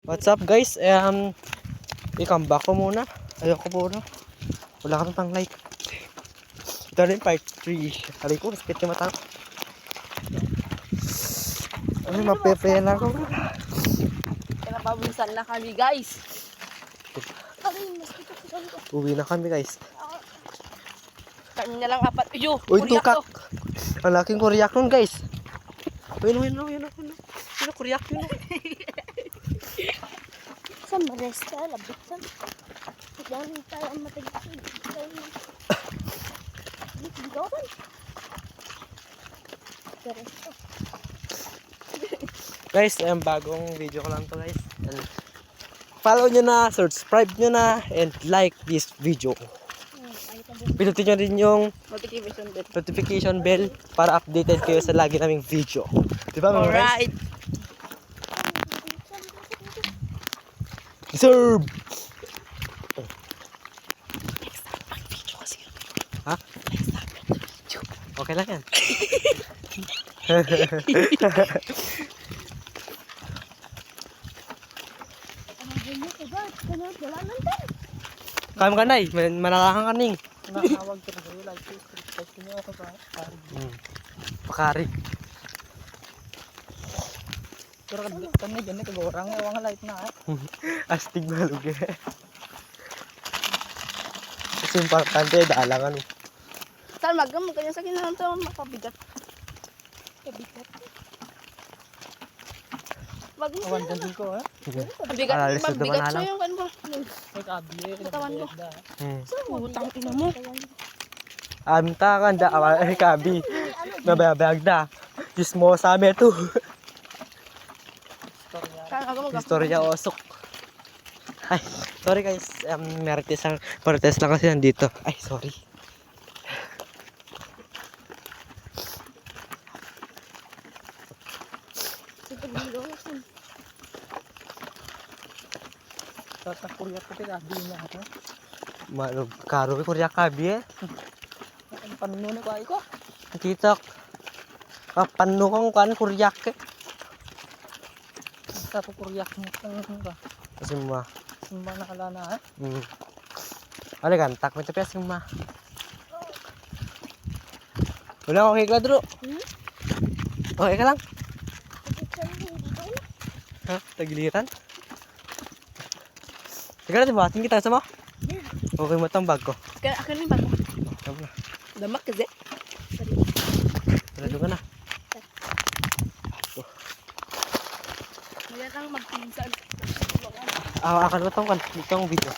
What's up guys? I-comeback ko muna. Ayoko muna. Wala kami pang like. Ito rin part 3. Sabi ko, spit yung mata ko. Ay, mapepe na ako. Kaya pabusan na kami guys. Uwi na kami guys. Kami na lang apat. Uy, tukak. Ang laking kuryak nun guys. Yun. Yun, kuryak yun. Saan maresta? Labot saan? Dami tayo ang matagin. Dito ba? Maresta. Guys, bagong video ko lang to guys. And follow nyo na, subscribe nyo na, and like this video. Pinutin nyo rin yung notification bell para updated kayo sa lagi naming video. Diba mga guys? Alright. Deserve! Ha? Okay lang yan. Kaya ka nay, manakakang kaning. Nakawag ko na kayo. Like, subscribe nyo ako sa Pakari. pero kami ganyan kagorang nga light na Astig malug eh. Kasi importante, daalangan eh. Saan magam kanya sa kinahang to makabigat. Kabigat. Magam Awan din ko ha. bigat. Alalis na Magbigat naman siya alam. yung kan mo. May kabiye. Katawan ko. Utang ina mo. Amta kan da awal kabi. Nabayabag da. Kismo sa amin to. Saan agam Istorya osok. Ay, sorry guys. Marites lang kasi nandito. Ay, sorry. Tatakuryat ko kabiye niya ha. Malug karo ko kurya kabi eh. Ang panununan ko ay ko. Kita kapan kang kan kuryak eh. Tatakuryak mo ka. Semua. Simba na kalana ha. Ano gantak mo tapi semua. Wala okay ka dro. Okay ka lang? Ha? Tagiliran? Teka natin ba? Tingin tayo sama? Okay mo itong bag ko. Akin rin bago. Tama na. Damak kasi. Tara doon ka na. Mayroon kang magpinsan. Akan mo itong video.